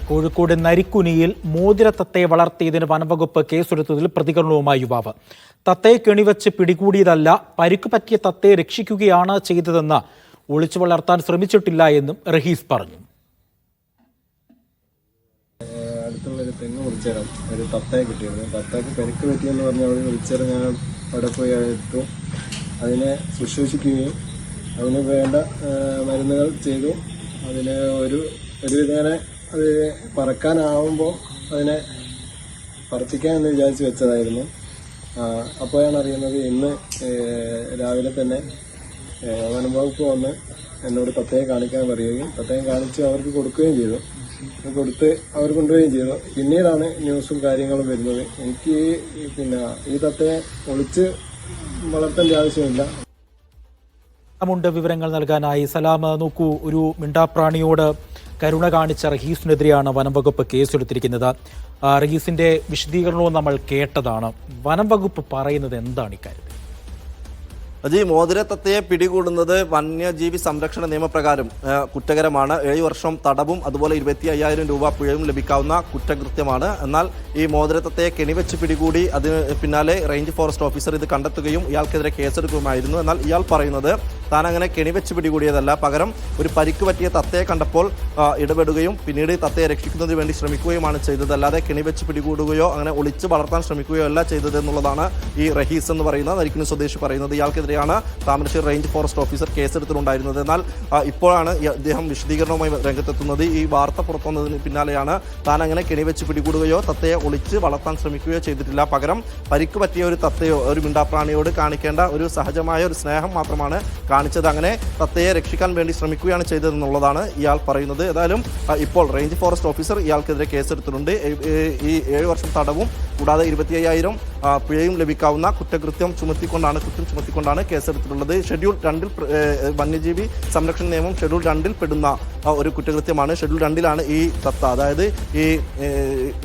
കോഴിക്കോട് നരിക്കുനിയിൽ മോതിര തത്തയെ വളർത്തിയതിന് വനംവകുപ്പ് കേസെടുത്തതിൽ പ്രതികരണവുമായി യുവാവ്. തത്തയെ കെണിവെച്ച് പിടികൂടിയതല്ല, പരിക്ക് പറ്റിയ തത്തയെ രക്ഷിക്കുകയാണ് ചെയ്തതെന്ന് ഒളിച്ചു വളർത്താൻ ശ്രമിച്ചിട്ടില്ല എന്നും റഹീസ് പറഞ്ഞു. അടുത്തുള്ളൊരു തെങ്ങ് മുറിച്ചേരം ഒരു തത്തയെ കിട്ടിയിരുന്നു. തത്തയ്ക്ക് പരിക്ക് പറ്റിയെന്ന് പറഞ്ഞ് അവർ വിളിച്ചേരം ഞാൻ അവിടെ പോയി എടുത്തു. അതിനെ ശുശ്രൂഷിക്കുകയും അതിന് വേണ്ട മരുന്നുകൾ ചെയ്തു. അതിന് ഒരു വിധേന അത് പറക്കാനാവുമ്പോൾ അതിനെ പറപ്പിക്കാമെന്ന് വിചാരിച്ച് വെച്ചതായിരുന്നു. അപ്പോഴാണ് അറിയുന്നത് ഇന്ന് രാവിലെ തന്നെ വനംവകുപ്പ് വന്ന് എന്നോട് തത്തയെ കാണിക്കാൻ പറയുകയും തത്തയെ കാണിച്ച് അവർക്ക് കൊടുക്കുകയും ചെയ്തു. കൊടുത്ത് അവർ കൊണ്ടുപോവുകയും ചെയ്തു. പിന്നീടാണ് ന്യൂസും കാര്യങ്ങളും വരുന്നത്. എനിക്ക് ഈ തത്തയെ ഒളിച്ച് വളർത്തേണ്ട ആവശ്യമില്ല. വിവരങ്ങൾ നൽകാനായി സലാം. നോക്കൂ, ഒരു മിണ്ടാപ്രാണിയോട് കരുണ കാണിച്ച റഹീസിനെതിരെയാണ് വനംവകുപ്പ് കേസെടുത്തിരിക്കുന്നത്. റഹീസിന്റെ വിശദീകരണവും നമ്മൾ കേട്ടതാണ്. വനംവകുപ്പ് പറയുന്നത് എന്താണ് ഇക്കാര്യത്തിൽ? മോതിര തത്തയെ പിടികൂടുന്നത് വന്യജീവി സംരക്ഷണ നിയമപ്രകാരം കുറ്റകരമാണ്. 7 വർഷം തടവും അതുപോലെ 25,000 രൂപ പിഴയും ലഭിക്കാവുന്ന കുറ്റകൃത്യമാണ്. എന്നാൽ ഈ മോതിര തത്തയെ കെണിവെച്ച് പിടികൂടി അതിന് പിന്നാലെ റേഞ്ച് ഫോറസ്റ്റ് ഓഫീസർ ഇത് കണ്ടെത്തുകയും ഇയാൾക്കെതിരെ കേസെടുക്കുകയുമായിരുന്നു. എന്നാൽ ഇയാൾ പറയുന്നത് താൻ അങ്ങനെ കെണിവെച്ച് പിടികൂടിയതല്ല, പകരം ഒരു പരിക്ക് പറ്റിയ തത്തയെ കണ്ടപ്പോൾ ഇടപെടുകയും പിന്നീട് തത്തയെ രക്ഷിക്കുന്നതിന് വേണ്ടി ശ്രമിക്കുകയുമാണ് ചെയ്തത്. അല്ലാതെ കെണിവെച്ച് പിടികൂടുകയോ അങ്ങനെ ഒളിച്ച് വളർത്താൻ ശ്രമിക്കുകയോ അല്ല ചെയ്തത് എന്നുള്ളതാണ് ഈ റഹീസ് എന്ന് പറയുന്ന നരിക്കുനി സ്വദേശി പറയുന്നത്. ഇയാൾക്കെതിരെയാണ് താമരശ്ശേരി റേഞ്ച് ഫോറസ്റ്റ് ഓഫീസർ കേസെടുത്തിട്ടുണ്ടായിരുന്നത്. എന്നാൽ ഇപ്പോഴാണ് ഇദ്ദേഹം വിശദീകരണവുമായി രംഗത്തെത്തുന്നത്. ഈ വാർത്ത പുറത്തുവന്നതിന് പിന്നാലെയാണ് താൻ അങ്ങനെ കെണിവെച്ച് പിടികൂടുകയോ തത്തയെ ഒളിച്ച് വളർത്താൻ ശ്രമിക്കുകയോ ചെയ്തിട്ടില്ല, പകരം പരിക്ക് പറ്റിയ ഒരു തത്തയോ ഒരു മിണ്ടാപ്രാണിയോട് കാണിക്കേണ്ട ഒരു സഹജമായ ഒരു സ്നേഹം മാത്രമാണ് കാണിച്ചത്. അങ്ങനെ തത്തയെ രക്ഷിക്കാൻ വേണ്ടി ശ്രമിക്കുകയാണ് ചെയ്തതെന്നുള്ളതാണ് ഇയാൾ പറയുന്നത്. ഏതായാലും ഇപ്പോൾ റേഞ്ച് ഫോറസ്റ്റ് ഓഫീസർ ഇയാൾക്കെതിരെ കേസെടുത്തിട്ടുണ്ട്. ഈ 7 വർഷം തടവും കൂടാതെ 25,000 പിഴയും ലഭിക്കാവുന്ന കുറ്റം ചുമത്തിക്കൊണ്ടാണ് കേസെടുത്തിട്ടുള്ളത്. ഷെഡ്യൂൾ 2 വന്യജീവി സംരക്ഷണ നിയമം ഷെഡ്യൂൾ 2 പെടുന്ന ഒരു കുറ്റകൃത്യമാണ്. ഷെഡ്യൂൾ 2 ഈ തത്ത, അതായത് ഈ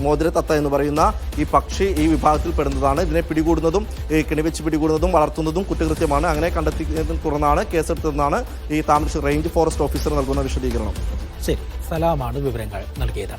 മോതിര തത്ത എന്ന് പറയുന്ന ഈ പക്ഷി ഈ വിഭാഗത്തിൽ പെടുന്നതാണ്. ഇതിനെ പിടികൂടുന്നതും കെണിവെച്ച് പിടികൂടുന്നതും വളർത്തുന്നതും കുറ്റകൃത്യമാണ്. അങ്ങനെ കണ്ടെത്തിയതിനെ തുടർന്നാണ് കേസെടുത്തതെന്നാണ് ഈ താമരശ്ശേരി റേഞ്ച് ഫോറസ്റ്റ് ഓഫീസർ നൽകുന്ന വിശദീകരണം. ശരി, സലാമാണ് വിവരങ്ങൾ നൽകിയത്.